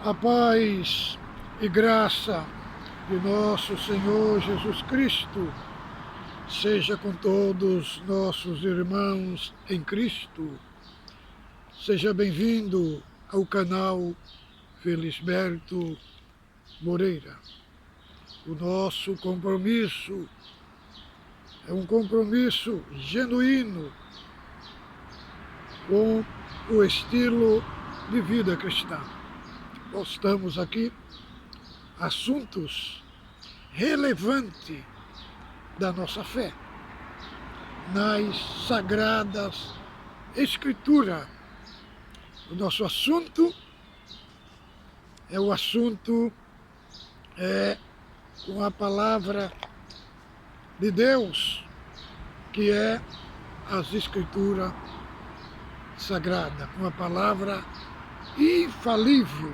A paz e graça de nosso Senhor Jesus Cristo seja com todos nossos irmãos em Cristo. Seja bem-vindo ao canal Felisberto Moreira. O nosso compromisso é um compromisso genuíno com o estilo de vida cristã. Postamos aqui assuntos relevantes da nossa fé nas Sagradas Escrituras. O nosso assunto é o assunto com a palavra de Deus, que é as Escrituras Sagradas, com a palavra infalível.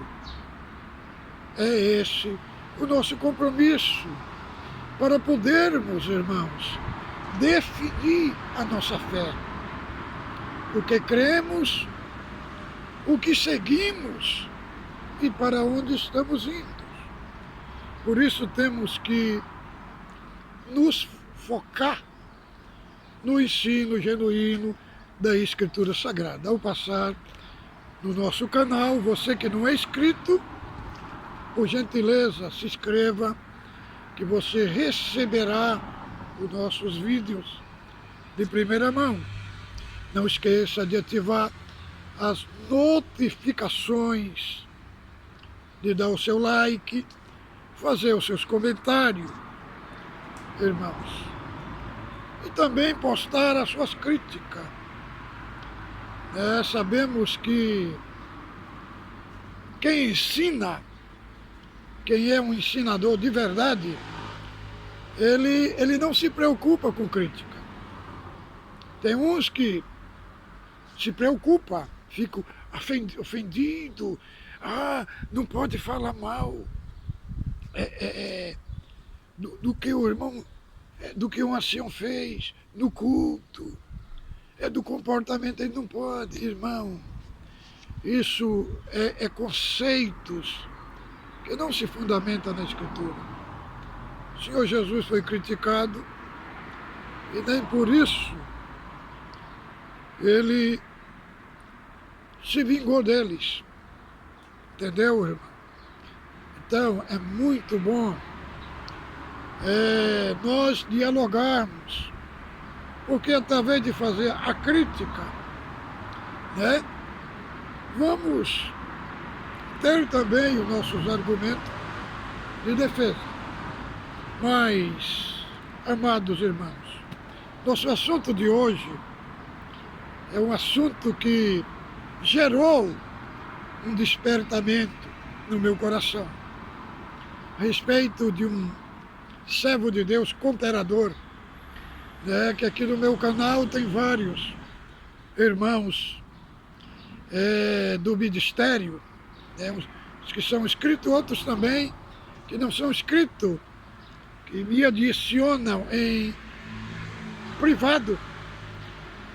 É esse o nosso compromisso para podermos, irmãos, definir a nossa fé. O que cremos, o que seguimos e para onde estamos indo. Por isso temos que nos focar no ensino genuíno da Escritura Sagrada. Ao passar no nosso canal, você que não é inscrito, por gentileza, se inscreva, que você receberá os nossos vídeos de primeira mão. Não esqueça de ativar as notificações, de dar o seu like, fazer os seus comentários, irmãos. E também postar as suas críticas. Sabemos que quem ensina, quem é um ensinador de verdade, ele não se preocupa com crítica. Tem uns que se preocupam, ficam ofendidos. Não pode falar mal do que o irmão, do que um ancião fez no culto, do comportamento. Ele não pode, irmão. Isso é conceitos que não se fundamenta na Escritura. O Senhor Jesus foi criticado e nem por isso ele se vingou deles. Entendeu, irmão? Então é muito bom nós dialogarmos, porque através de fazer a crítica, vamos ter também os nossos argumentos de defesa. Mas, amados irmãos, nosso assunto de hoje é um assunto que gerou um despertamento no meu coração a respeito de um servo de Deus cooperador, que aqui no meu canal tem vários irmãos do ministério, os que são inscritos, outros também que não são inscritos, que me adicionam em privado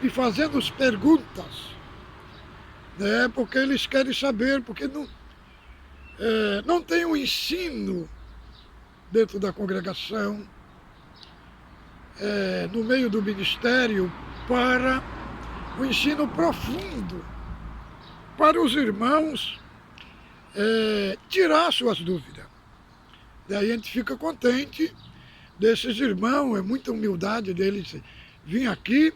e fazendo as perguntas, porque eles querem saber, porque não tem um ensino dentro da congregação, no meio do ministério, para o ensino profundo, para os irmãos tirar suas dúvidas. Daí a gente fica contente desses irmãos, é muita humildade deles vir aqui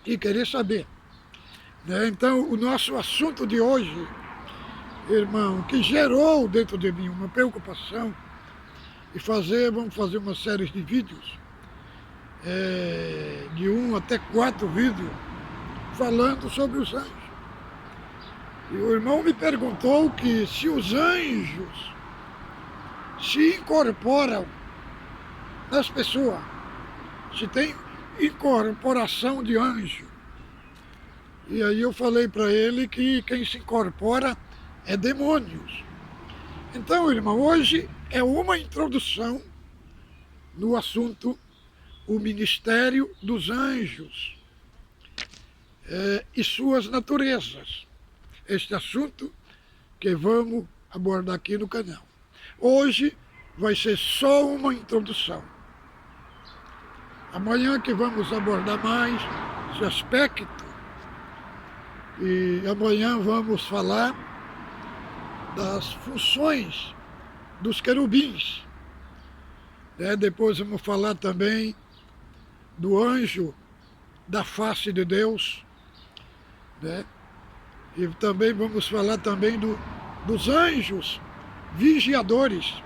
e querer saber. Então, o nosso assunto de hoje, irmão, que gerou dentro de mim uma preocupação, vamos fazer uma série de vídeos, de 1 até 4 vídeos, falando sobre os anjos. E o irmão me perguntou que se os anjos se incorporam nas pessoas, se tem incorporação de anjo. E aí eu falei para ele que quem se incorpora é demônios. Então, irmão, hoje é uma introdução no assunto, o ministério dos anjos e suas naturezas. Este assunto que vamos abordar aqui no canal. Hoje vai ser só uma introdução. Amanhã que vamos abordar mais esse aspecto. E amanhã vamos falar das funções dos querubins. Depois vamos falar também do anjo da face de Deus. E também vamos falar também dos anjos vigiadores,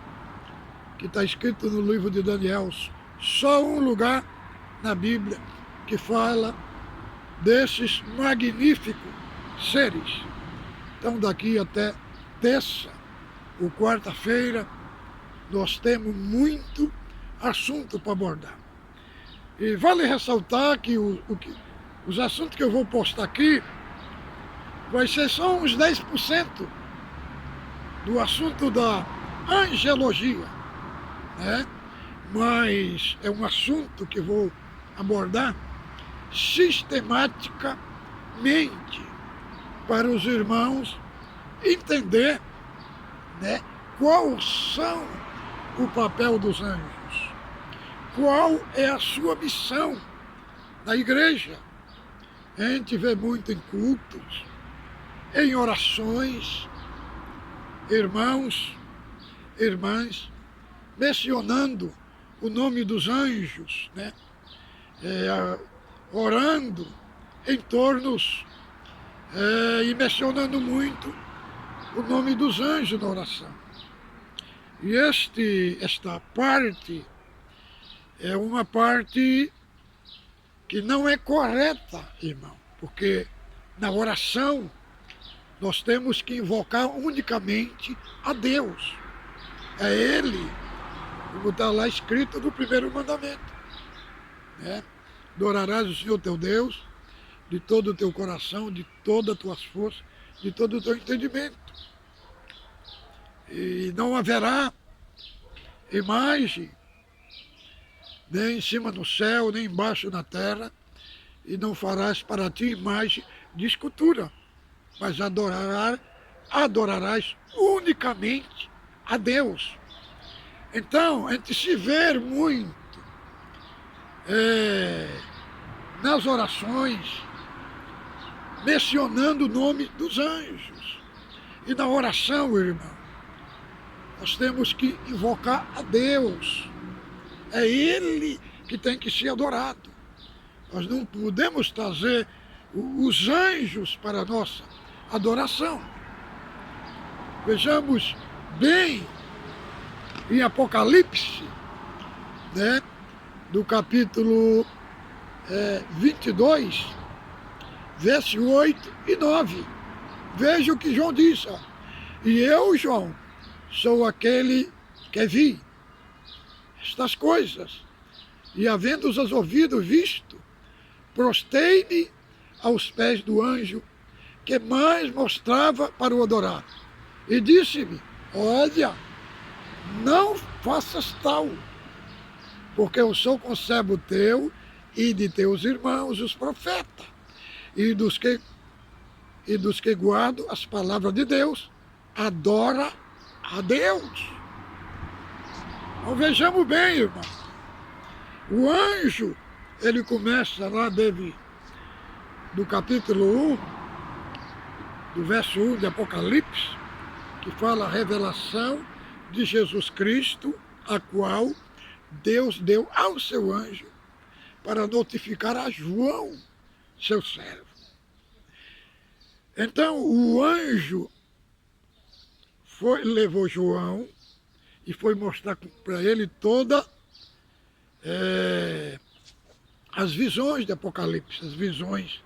que está escrito no livro de Daniel. Só um lugar na Bíblia que fala desses magníficos seres. Então daqui até terça ou quarta-feira nós temos muito assunto para abordar. E vale ressaltar que os assuntos que eu vou postar aqui vai ser só uns 10% do assunto da angelologia, Mas é um assunto que vou abordar sistematicamente para os irmãos entender, qual são o papel dos anjos, qual é a sua missão na igreja. A gente vê muito em cultos, em orações, irmãos, irmãs, mencionando o nome dos anjos, orando em torno e mencionando muito o nome dos anjos na oração. E esta parte é uma parte que não é correta, irmão, porque na oração nós temos que invocar unicamente a Deus. É Ele, como está lá escrito no primeiro mandamento. Adorarás o Senhor teu Deus de todo o teu coração, de todas as tuas forças, de todo o teu entendimento. E não haverá imagem, nem em cima no céu, nem embaixo na terra, e não farás para ti imagem de escultura, mas adorarás unicamente a Deus. Então, a gente se vê muito nas orações, mencionando o nome dos anjos. E na oração, irmão, nós temos que invocar a Deus. É Ele que tem que ser adorado. Nós não podemos trazer os anjos para a nossa adoração. Vejamos bem em Apocalipse, do capítulo 22, verso 8 e 9. Veja o que João disse. E eu, João, sou aquele que vi estas coisas, e havendo-os ouvido, visto, prostei-me aos pés do anjo que mais mostrava para o adorar. E disse-me, olha, não faças tal, porque eu sou conservo teu e de teus irmãos, os profetas, e dos que guardam as palavras de Deus, adora a Deus. Então vejamos bem, irmão. O anjo, ele começa lá do capítulo 1, do verso 1 de Apocalipse, que fala a revelação de Jesus Cristo, a qual Deus deu ao seu anjo para notificar a João, seu servo. Então o anjo levou João e foi mostrar para ele todas as visões de Apocalipse, as visões,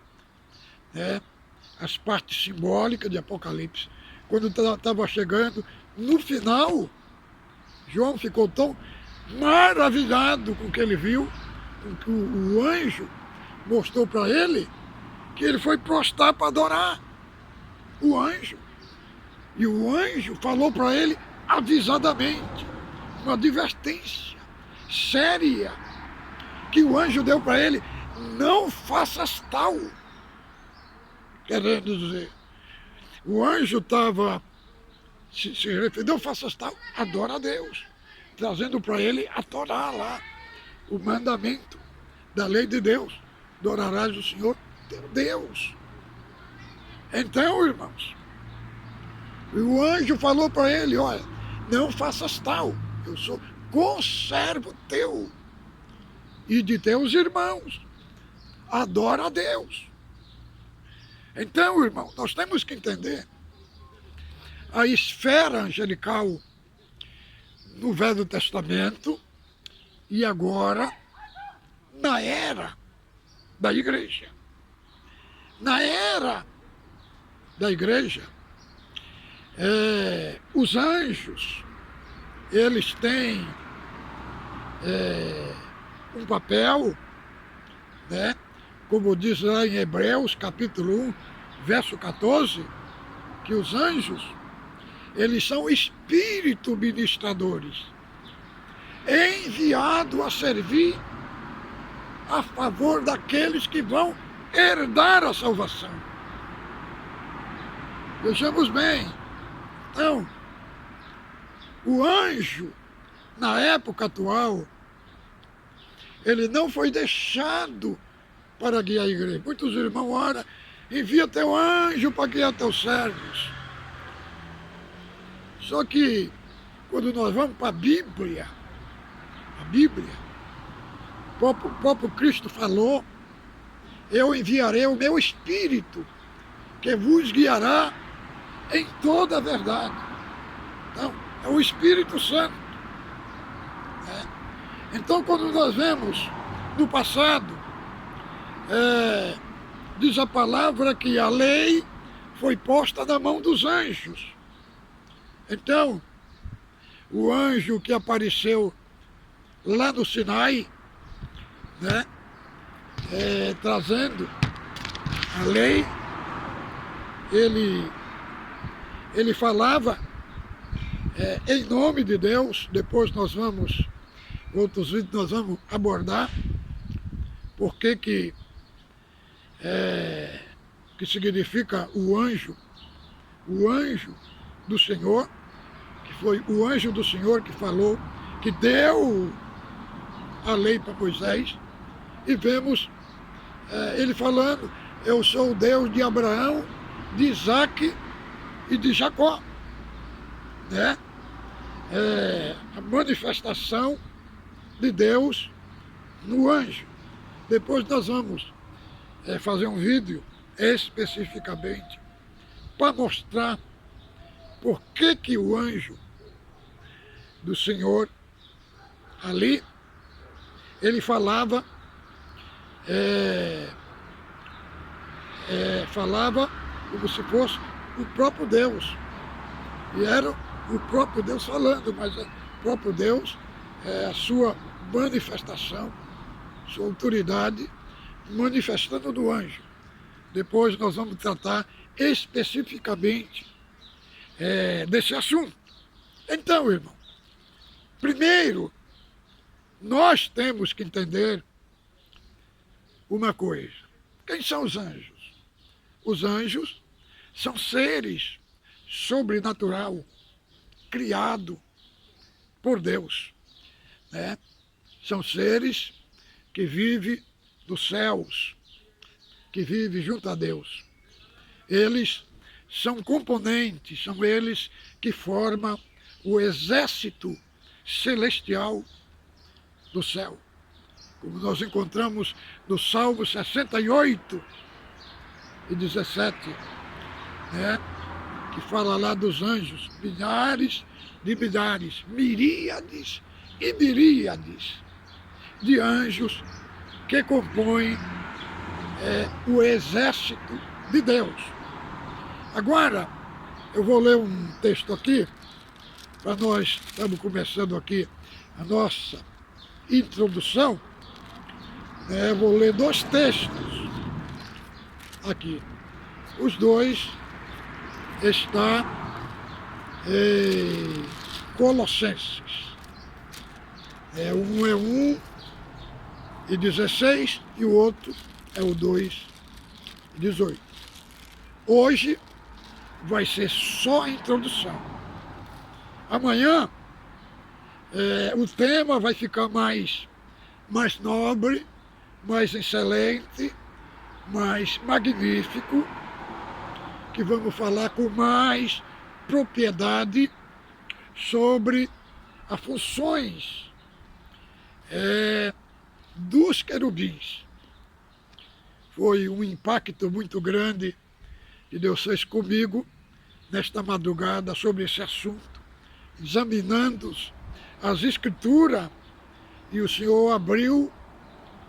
as partes simbólicas de Apocalipse. Quando estava chegando no final, João ficou tão maravilhado com o que ele viu, com o que o anjo mostrou para ele, que ele foi prostrar para adorar o anjo. E o anjo falou para ele avisadamente, uma advertência séria, que o anjo deu para ele: não faças tal. Querendo dizer, o anjo estava se refere, não faças tal, adora a Deus, trazendo para ele a Torá lá, o mandamento da lei de Deus, adorarás o Senhor teu Deus. Então, irmãos, o anjo falou para ele, olha, não faças tal, eu sou conservo teu e de teus irmãos, adora a Deus. Então, irmão, nós temos que entender a esfera angelical no Velho Testamento e agora na era da igreja. Na era da igreja, os anjos, eles têm um papel, né? Como diz lá em Hebreus, capítulo 1, verso 14, que os anjos, eles são espíritos ministradores, enviados a servir a favor daqueles que vão herdar a salvação. Vejamos bem, então, o anjo, na época atual, ele não foi deixado para guiar a igreja. Muitos irmãos oram, envia teu anjo para guiar teus servos. Só que, quando nós vamos para a Bíblia, o próprio Cristo falou, eu enviarei o meu Espírito, que vos guiará em toda a verdade. Então, é o Espírito Santo. Então, quando nós vemos no passado, diz a palavra que a lei foi posta na mão dos anjos. Então, o anjo que apareceu lá no Sinai, né, trazendo a lei, ele falava em nome de Deus. Depois outros vídeos nós vamos abordar porque que significa o anjo do Senhor, que foi o anjo do Senhor que falou, que deu a lei para Moisés, e vemos ele falando, eu sou o Deus de Abraão, de Isaque e de Jacó, né? A manifestação de Deus no anjo. Depois nós vamos fazer um vídeo especificamente para mostrar por que o anjo do Senhor ali, ele falava como se fosse o próprio Deus. E era o próprio Deus falando, mas o próprio Deus, a sua manifestação, sua autoridade, manifestando do anjo. Depois nós vamos tratar especificamente desse assunto. Então, irmão, primeiro, nós temos que entender uma coisa. Quem são os anjos? Os anjos são seres sobrenatural, criado por Deus, né? São seres que vivem dos céus, que vivem junto a Deus. Eles são componentes, são eles que formam o exército celestial do céu. Como nós encontramos no Salmo 68 e 17, né? Que fala lá dos anjos, milhares de milhares, miríades e miríades de anjos que compõem o exército de Deus. Agora, eu vou ler um texto aqui, para nós estamos começando aqui a nossa introdução. Eu vou ler 2 textos aqui. Os dois está em Colossenses. Um é 1:16 e o outro é o 2:18. Hoje vai ser só a introdução. Amanhã o tema vai ficar mais nobre, mais excelente, mais magnífico, que vamos falar com mais propriedade sobre as funções dos querubins. Foi um impacto muito grande que Deus fez comigo nesta madrugada sobre esse assunto, examinando as Escrituras, e o Senhor abriu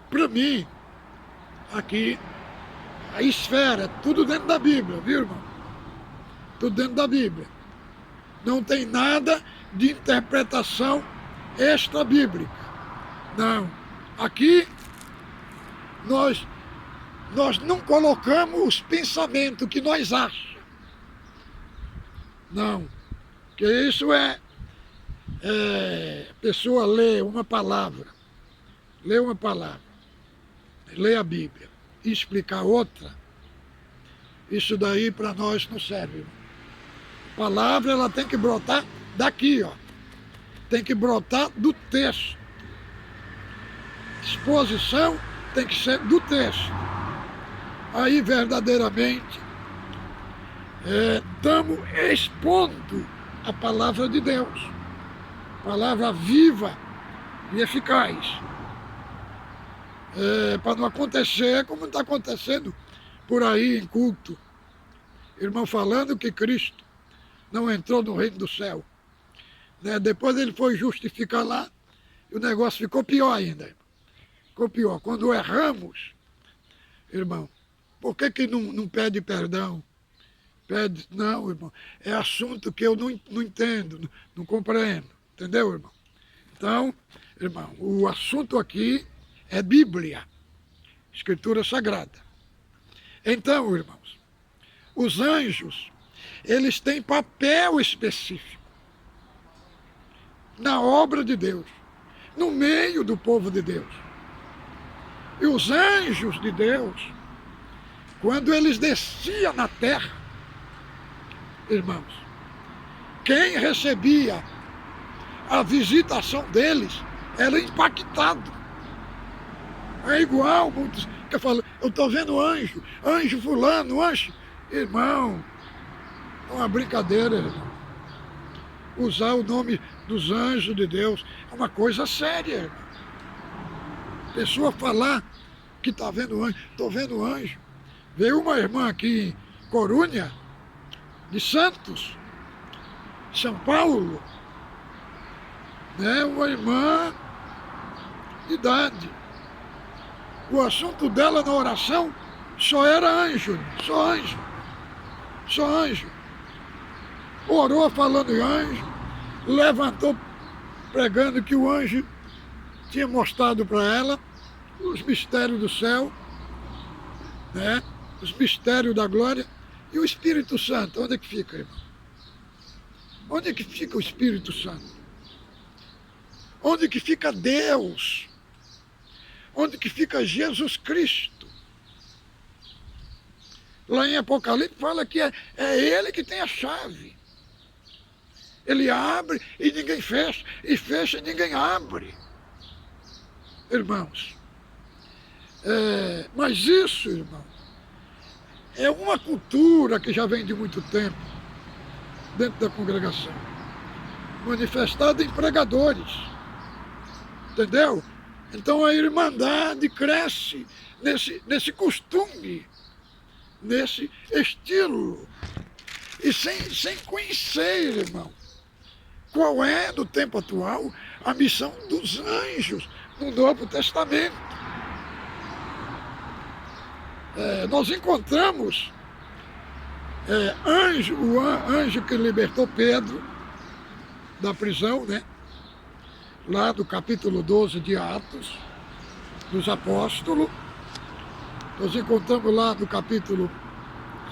para mim aqui a esfera, tudo dentro da Bíblia, viu, irmão? Tudo dentro da Bíblia. Não tem nada de interpretação extra-bíblica. Não. Aqui nós não colocamos os pensamentos que nós achamos. Não. Porque isso a pessoa lê uma palavra, lê a Bíblia e explicar outra, isso daí para nós não serve. A palavra ela tem que brotar daqui, ó. Tem que brotar do texto. Exposição tem que ser do texto. Aí verdadeiramente estamos expondo a palavra de Deus. Palavra viva e eficaz. Para não acontecer como está acontecendo por aí em culto. Irmão falando que Cristo não entrou no reino do céu. Depois ele foi justificar lá e o negócio ficou pior ainda. Ficou pior. Quando erramos, irmão, por que não pede perdão? Pede, não, irmão. É assunto que eu não entendo, não compreendo. Entendeu, irmão? Então, irmão, o assunto aqui é Bíblia, Escritura Sagrada. Então, irmãos, os anjos, eles têm papel específico na obra de Deus, no meio do povo de Deus. E os anjos de Deus, quando eles desciam na terra, irmãos, quem recebia a visitação deles era impactado. É igual, muitos que falam, eu estou vendo anjo fulano, anjo. Irmão, é uma brincadeira, irmão. Usar o nome dos anjos de Deus é uma coisa séria, irmão. Pessoa falar que está vendo anjo, estou vendo anjo. Veio uma irmã aqui em Corunha, de Santos, São Paulo, uma irmã de idade. O assunto dela na oração só era anjo, só anjo, só anjo. Orou falando em anjo, levantou pregando que o anjo tinha mostrado para ela os mistérios do céu, os mistérios da glória. E o Espírito Santo, onde é que fica, irmão? Onde é que fica o Espírito Santo? Onde é que fica Deus? Onde que fica Jesus Cristo? Lá em Apocalipse fala que é Ele que tem a chave. Ele abre e ninguém fecha, e fecha e ninguém abre. Irmãos, mas isso, irmão, é uma cultura que já vem de muito tempo dentro da congregação, manifestada em pregadores, entendeu? Então a irmandade cresce nesse costume, nesse estilo, e sem conhecer, irmão, qual é, no tempo atual, a missão dos anjos no Novo Testamento. Nós encontramos o anjo que libertou Pedro da prisão, lá do capítulo 12 de Atos dos Apóstolos. Nós encontramos lá no capítulo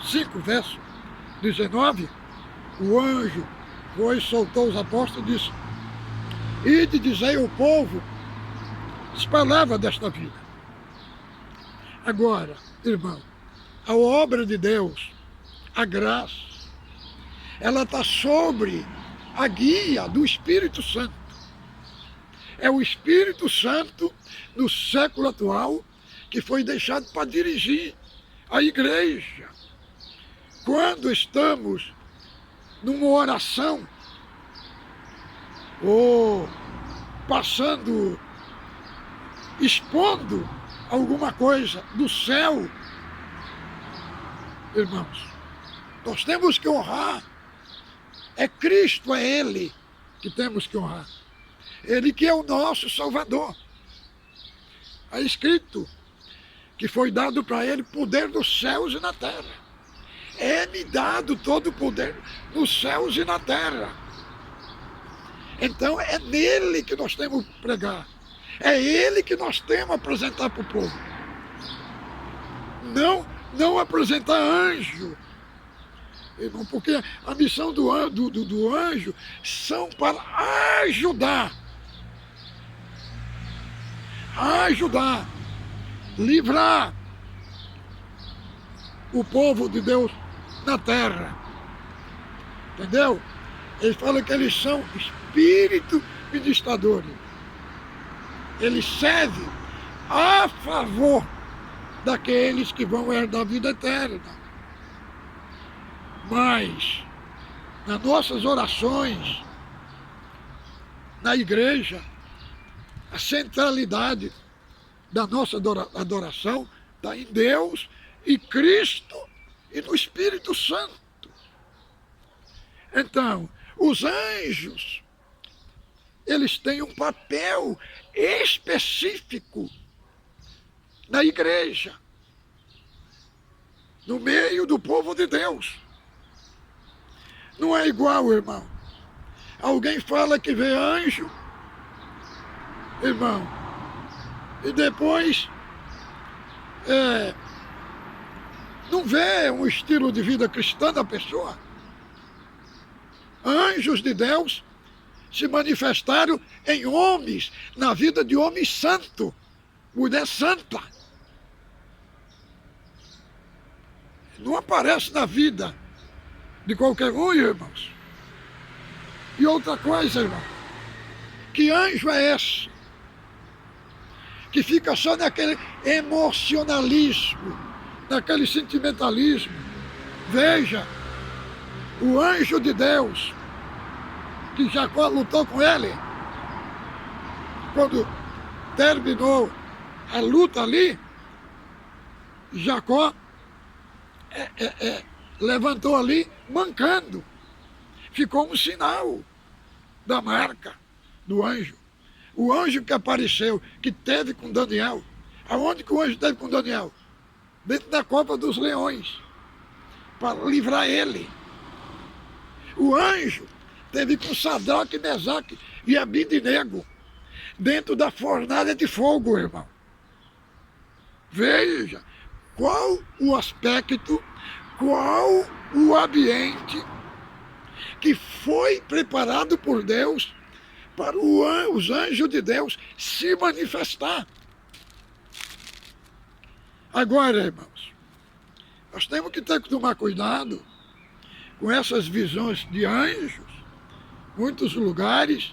5, verso 19, o anjo foi, soltou os apóstolos e disse: ide dizei ao povo as palavras desta vida. Agora, irmão, a obra de Deus, a graça, ela está sobre a guia do Espírito Santo. É o Espírito Santo no século atual que foi deixado para dirigir a igreja. Quando estamos numa oração ou passando, expondo alguma coisa do céu, irmãos, nós temos que honrar. É Cristo, é Ele que temos que honrar. Ele que é o nosso Salvador. É escrito que foi dado para Ele poder nos céus e na terra. É-me dado todo o poder nos céus e na terra. Então é nele que nós temos que pregar. É Ele que nós temos que apresentar para o povo. Não apresentar anjo. Irmão, porque a missão do anjo são para ajudar, livrar o povo de Deus na terra. Entendeu? Ele fala que eles são espírito ministradores. Eles servem a favor daqueles que vão herdar a vida eterna. Mas, nas nossas orações, na igreja, a centralidade da nossa adoração está em Deus e Cristo e no Espírito Santo. Então, os anjos, eles têm um papel específico na igreja, no meio do povo de Deus. Não é igual, irmão. Alguém fala que vê anjo, irmão, e depois não vê um estilo de vida cristã da pessoa. Anjos de Deus se manifestaram em homens, na vida de homem santo, mulher santa. Não aparece na vida de qualquer um, irmãos. E outra coisa, irmão, que anjo é esse? Que fica só naquele emocionalismo, naquele sentimentalismo. Veja, o anjo de Deus, que Jacó lutou com ele, quando terminou a luta ali, Jacó levantou ali mancando. Ficou um sinal da marca do anjo. O anjo que apareceu, que teve com Daniel. Aonde que o anjo teve com Daniel? Dentro da cova dos leões, para livrar ele. O anjo teve com Sadraque, Mesaque e Abidnego, dentro da fornalha de fogo, irmão. Veja qual o aspecto, qual o ambiente que foi preparado por Deus para os anjos de Deus se manifestar. Agora, irmãos, nós temos que tomar cuidado com essas visões de anjos. Muitos lugares,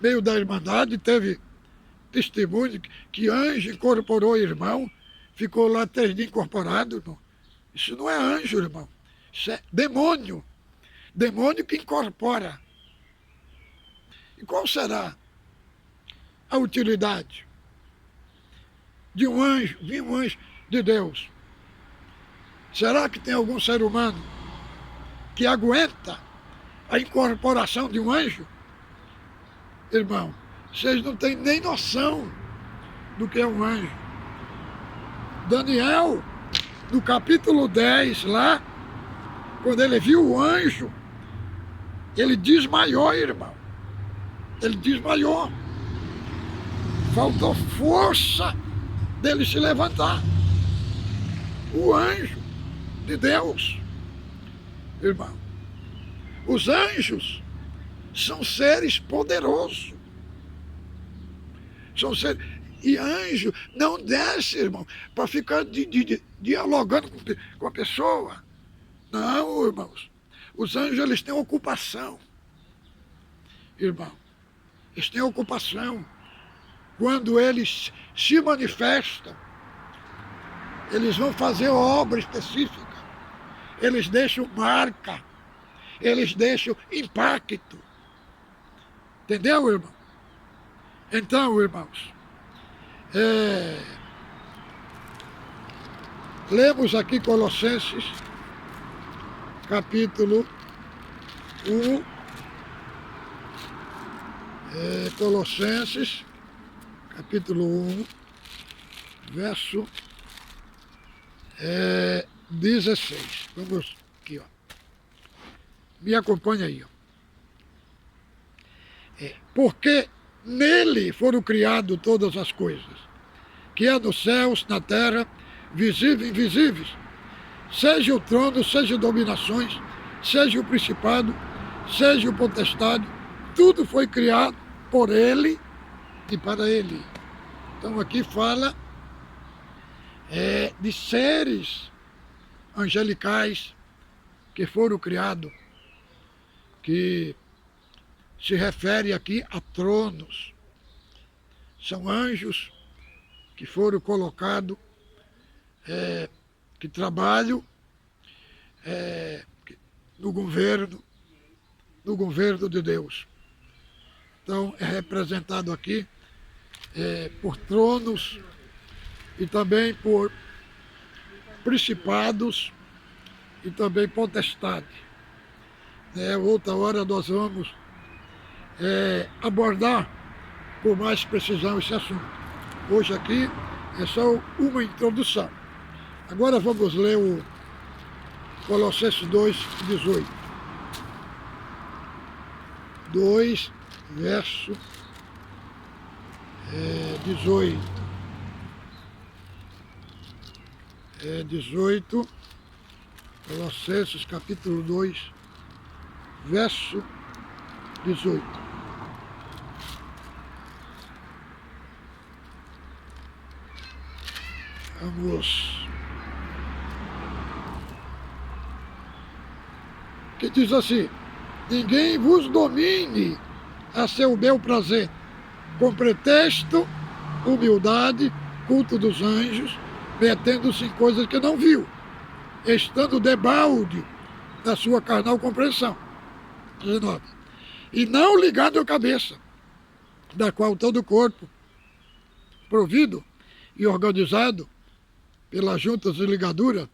meio da Irmandade, teve testemunho que anjo incorporou irmão, ficou lá 3 dias incorporado, irmão. Isso não é anjo, irmão. Isso é demônio. Demônio que incorpora. E qual será a utilidade de um anjo de Deus? Será que tem algum ser humano que aguenta a incorporação de um anjo? Irmão, vocês não têm nem noção do que é um anjo. Daniel, no capítulo 10 lá, quando ele viu o anjo, ele desmaiou, irmão. Ele desmaiou. Faltou força dele se levantar. O anjo de Deus, irmão. Os anjos são seres poderosos. São seres. E anjo não desce, irmão, para ficar dialogando com a pessoa. Não, irmãos. Os anjos, eles têm ocupação. irmão. Eles têm ocupação. Quando eles se manifestam, eles vão fazer obra específica. Eles deixam marca. Eles deixam impacto. Entendeu, irmão? Então, irmãos, lemos aqui Colossenses, capítulo 1. Colossenses, capítulo 1, verso 16. Vamos aqui, ó. Me acompanha aí, ó. Porque nele foram criadas todas as coisas, que é nos céus, na terra, visíveis e invisíveis, seja o trono, seja dominações, seja o principado, seja o potestade, tudo foi criado por ele e para ele. Então aqui fala de seres angelicais que foram criados, que se refere aqui a tronos. São anjos que foram colocados, que trabalham no governo de Deus. Então é representado aqui por tronos e também por principados e também potestade. Outra hora nós vamos abordar com mais precisão esse assunto. Hoje aqui é só uma introdução. Agora vamos ler o Colossenses 2:18. 2, verso 18. 18, Colossenses capítulo 2, verso 18. Vamos. Que diz assim: ninguém vos domine a seu bel prazer, com pretexto, humildade, culto dos anjos, metendo-se em coisas que não viu, estando debalde da sua carnal compreensão. 19. E não ligado à cabeça, da qual todo o corpo, provido e organizado pelas juntas e ligaduras,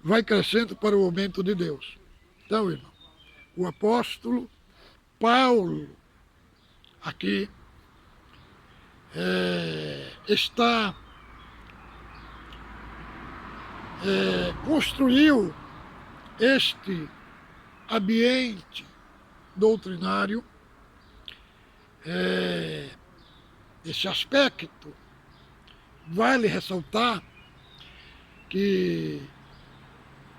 vai crescendo para o aumento de Deus. Então, irmão, o apóstolo Paulo aqui está construiu este ambiente doutrinário, esse aspecto. Vale ressaltar que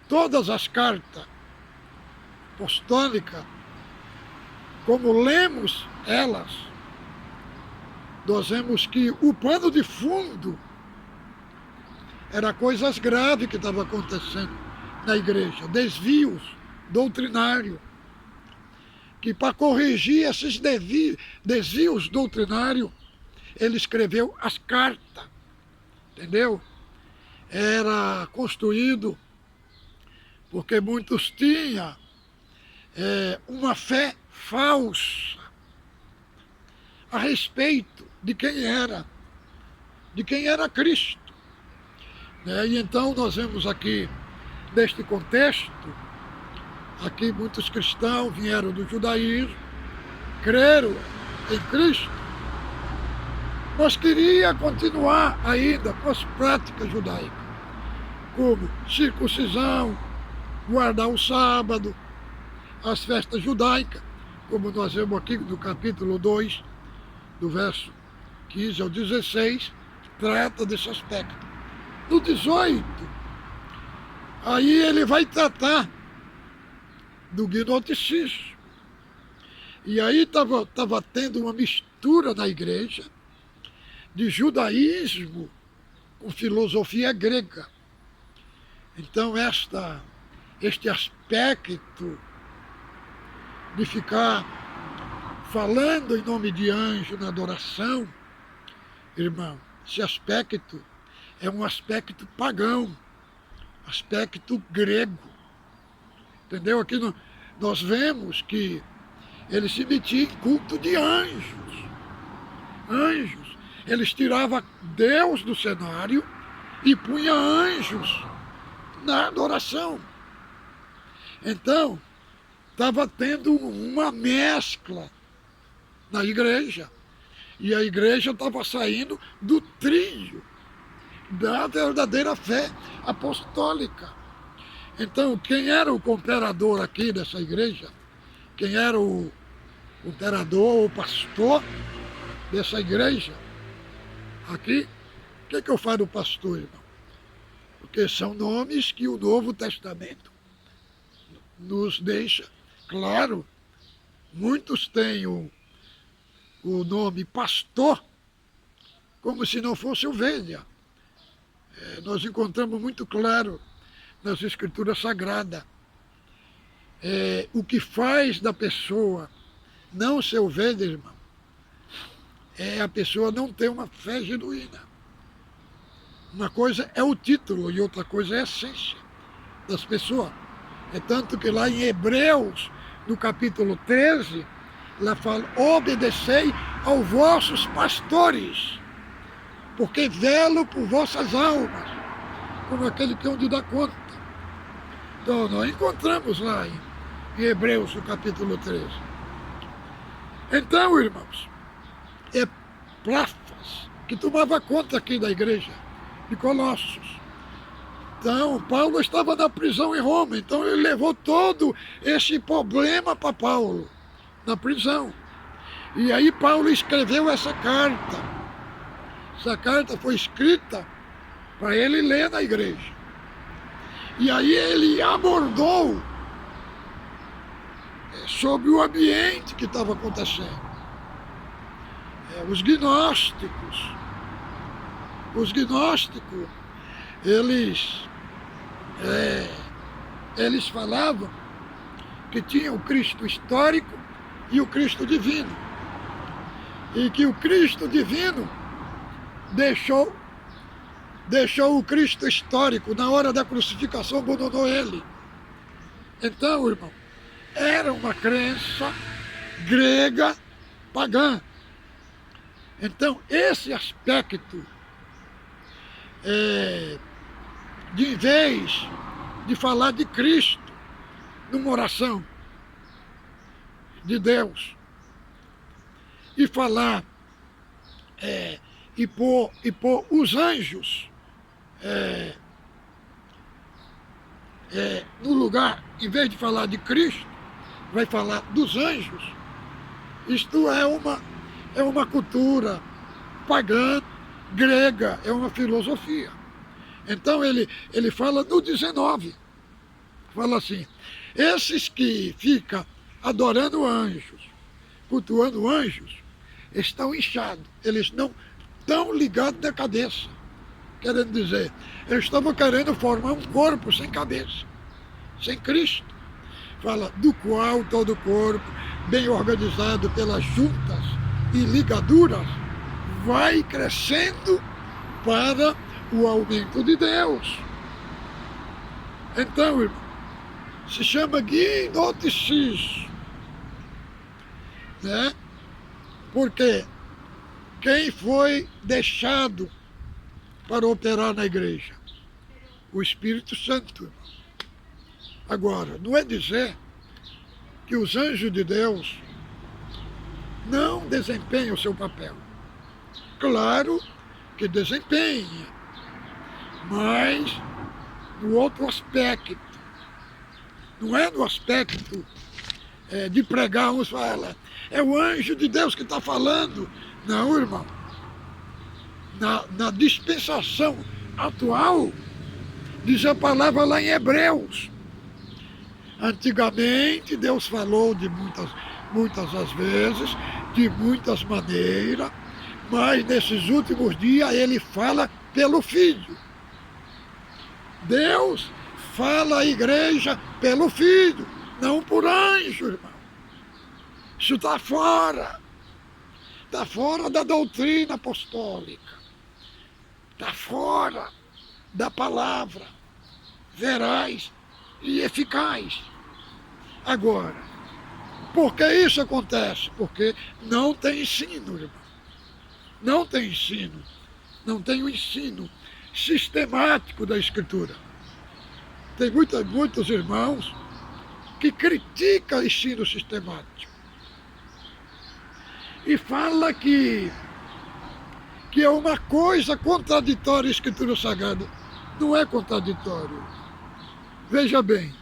todas as cartas apostólicas, como lemos elas, nós vemos que o pano de fundo era coisas graves que estavam acontecendo na igreja, desvios doutrinários, que para corrigir esses desvios doutrinários, ele escreveu as cartas, entendeu? Era construído porque muitos tinham uma fé falsa a respeito de quem era Cristo. E então nós vemos aqui, neste contexto, aqui muitos cristãos vieram do judaísmo, creram em Cristo, mas queria continuar ainda com as práticas judaicas, como circuncisão, guardar o sábado, as festas judaicas, como nós vemos aqui no capítulo 2, do verso 15 ao 16, trata desse aspecto. No 18, aí ele vai tratar do gnosticismo. E aí estava tendo uma mistura na igreja de judaísmo com filosofia grega. Então este aspecto de ficar falando em nome de anjo na adoração, irmão, esse aspecto é um aspecto pagão, aspecto grego. Entendeu? Aqui nós vemos que ele se metia em culto de anjos. Anjos. Eles tiravam Deus do cenário e punha anjos na adoração. Então, estava tendo uma mescla na igreja. E a igreja estava saindo do trilho da verdadeira fé apostólica. Então, quem era o cooperador aqui dessa igreja? Quem era o cooperador, o pastor dessa igreja? Aqui, o que eu falo do pastor, irmão? Porque são nomes que o Novo Testamento nos deixa claro. Muitos têm o nome pastor como se não fosse ovelha. Nós encontramos muito claro nas Escrituras Sagradas o que faz da pessoa não ser ovelha, irmão, é a pessoa não ter uma fé genuína. Uma coisa é o título e outra coisa é a essência das pessoas. É tanto que lá em Hebreus, no capítulo 13, lá fala: obedecei aos vossos pastores, porque velo por vossas almas, como aquele que hão de dar conta. Então nós encontramos lá em Hebreus, no capítulo 13. Então, irmãos, é Pláfas que tomava conta aqui da igreja de Colossos. Então, Paulo estava na prisão em Roma, então ele levou todo esse problema para Paulo, na prisão. E aí Paulo escreveu essa carta. Essa carta foi escrita para ele ler na igreja. E aí ele abordou sobre o ambiente que estava acontecendo. Os gnósticos. Os gnósticos, eles falavam que tinha o Cristo histórico e o Cristo divino. E que o Cristo divino deixou o Cristo histórico, na hora da crucificação abandonou ele. Então, irmão, era uma crença grega pagã. Então, esse aspecto, de em vez de falar de Cristo numa oração de Deus, e falar e pôr os anjos no lugar, em vez de falar de Cristo, vai falar dos anjos. Isto é uma cultura pagã, grega, é uma filosofia. Então ele fala no 19, fala assim: esses que ficam adorando anjos, cultuando anjos, estão inchados, eles não estão ligados na cabeça. Querendo dizer, eles estavam querendo formar um corpo sem cabeça, sem Cristo. Fala: do qual todo corpo, bem organizado pelas juntas e ligaduras, vai crescendo para o aumento de Deus. Então, irmão, se chama gnosticismo, né? Porque quem foi deixado para operar na igreja? O Espírito Santo, irmão. Agora, não é dizer que os anjos de Deus não desempenham o seu papel. Claro que desempenha, mas no outro aspecto. Não é no aspecto de pregar, uns falam: é o anjo de Deus que está falando. Não, irmão. Na dispensação atual, diz a palavra lá em Hebreus. Antigamente Deus falou de muitas as vezes, de muitas maneiras, mas nesses últimos dias ele fala pelo Filho. Deus fala à igreja pelo Filho, não por anjo, irmão. Isso está fora. Está fora da doutrina apostólica. Está fora da palavra veraz e eficaz. Agora, por que isso acontece? Porque não tem ensino, irmão. Não tem ensino. Não tem o ensino sistemático da Escritura. Tem muitos irmãos que criticam o ensino sistemático. E fala que é uma coisa contraditória a Escritura Sagrada. Não é contraditório. Veja bem,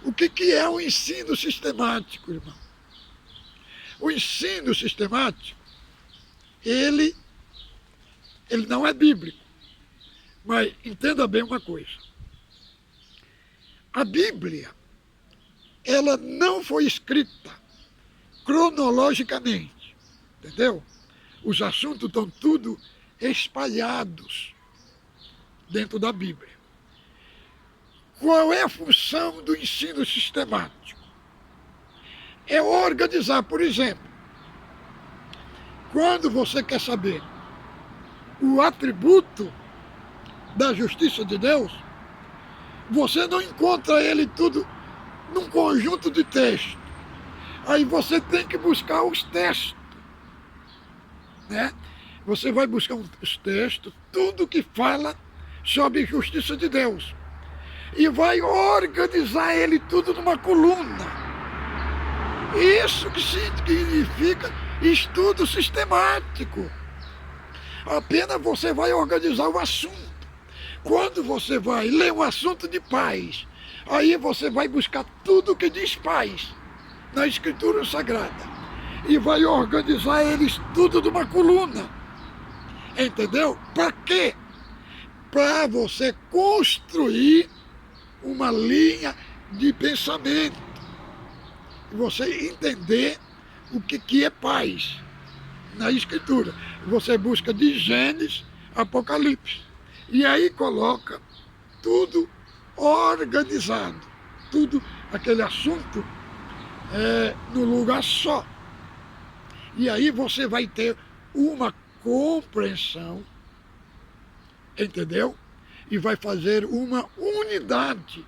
o que é o ensino sistemático, irmão? O ensino sistemático, ele não é bíblico. Mas entenda bem uma coisa. A Bíblia, ela não foi escrita cronologicamente, entendeu? Os assuntos estão tudo espalhados dentro da Bíblia. Qual é a função do ensino sistemático? É organizar, por exemplo, quando você quer saber o atributo da justiça de Deus, você não encontra ele tudo num conjunto de textos. Aí você tem que buscar os textos, né? Você vai buscar os textos, tudo que fala sobre a justiça de Deus. E vai organizar ele tudo numa coluna. Isso que significa estudo sistemático. Apenas você vai organizar o assunto. Quando você vai ler um assunto de paz, aí você vai buscar tudo que diz paz na Escritura Sagrada. E vai organizar eles tudo numa coluna. Entendeu? Para quê? Para você construir uma linha de pensamento. E você entender o que é paz na Escritura. Você busca de Gênesis, Apocalipse. E aí coloca tudo organizado. Tudo aquele assunto no lugar só. E aí você vai ter uma compreensão, entendeu? E vai fazer uma unidade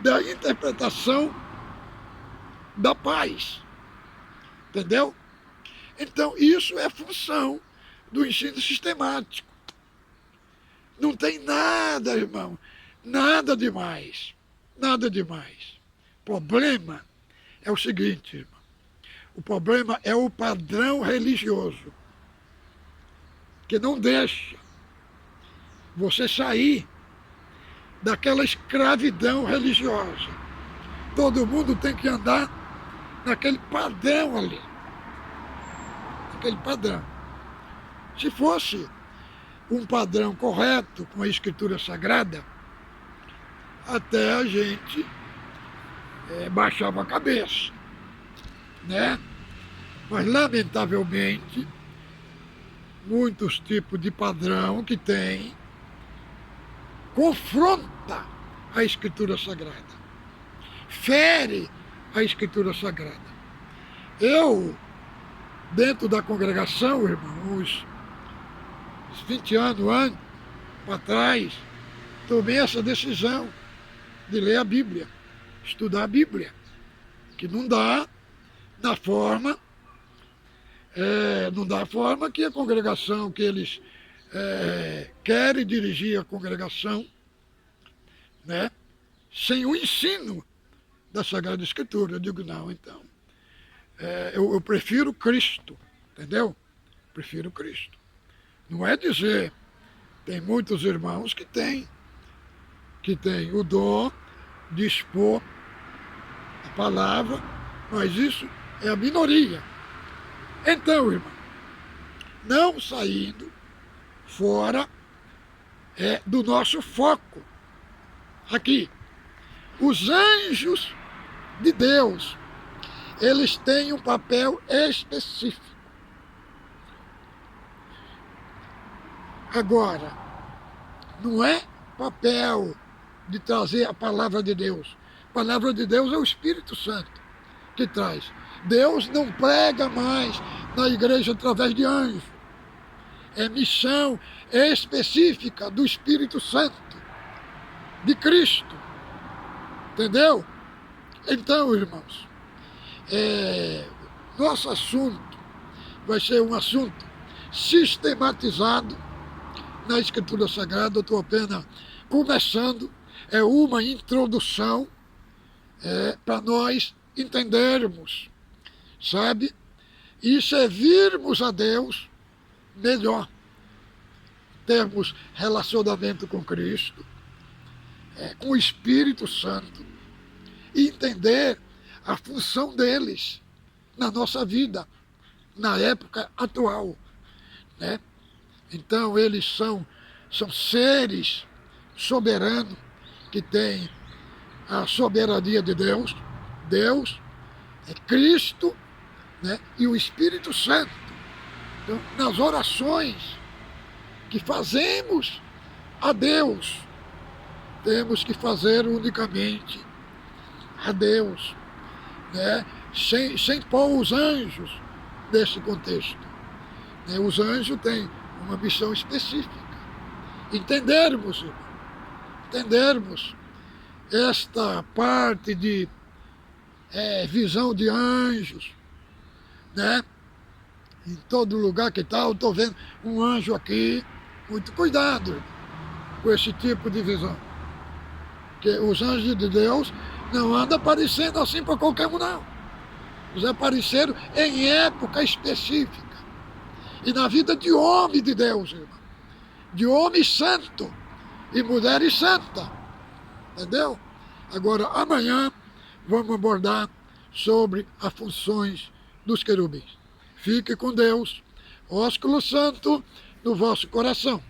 da interpretação da paz, entendeu? Então isso é função do ensino sistemático. Não tem nada, irmão, nada demais, nada demais. O problema é o seguinte, irmão. O problema é o padrão religioso, que não deixa você sair daquela escravidão religiosa. Todo mundo tem que andar naquele padrão ali. Aquele padrão. Se fosse um padrão correto com a Escritura Sagrada, até a gente baixava a cabeça, né? Mas, lamentavelmente, muitos tipos de padrão que tem confronta a Escritura Sagrada, fere a Escritura Sagrada. Eu, dentro da congregação, irmão, uns 20 anos para trás, tomei essa decisão de ler a Bíblia, estudar a Bíblia, que não dá na forma, que a congregação, que eles querem dirigir a congregação, né, sem o ensino da Sagrada Escritura. Eu digo, não, então, eu prefiro Cristo, entendeu? Prefiro Cristo. Não é dizer, tem muitos irmãos que têm o dom de expor a palavra, mas isso é a minoria. Então, irmão, não saindo fora do nosso foco aqui. Os anjos de Deus, eles têm um papel específico. Agora, não é papel de trazer a palavra de Deus. A palavra de Deus é o Espírito Santo, que traz. Deus não prega mais na igreja através de anjo. É missão específica do Espírito Santo, de Cristo. Entendeu? Então, irmãos, nosso assunto vai ser um assunto sistematizado na Escritura Sagrada. Eu estou apenas começando, é uma introdução para nós entendermos, sabe? E servirmos a Deus melhor. Termos relacionamento com Cristo, com o Espírito Santo, e entender a função deles na nossa vida, na época atual, né? Então eles são seres soberanos que têm a soberania de Deus. Deus é Cristo, né? E o Espírito Santo. Então, nas orações que fazemos a Deus, temos que fazer unicamente a Deus, né? Sem pôr os anjos nesse contexto, né? Os anjos têm uma missão específica. Entendermos esta parte de visão de anjos, né? Em todo lugar que está, eu estou vendo um anjo aqui. Muito cuidado com esse tipo de visão. Porque os anjos de Deus não andam aparecendo assim para qualquer um, não. Eles apareceram em época específica. E na vida de homem de Deus, irmão. De homem santo e mulher santa. Entendeu? Agora, amanhã, vamos abordar sobre as funções dos querubins. Fique com Deus. Ósculo santo no vosso coração.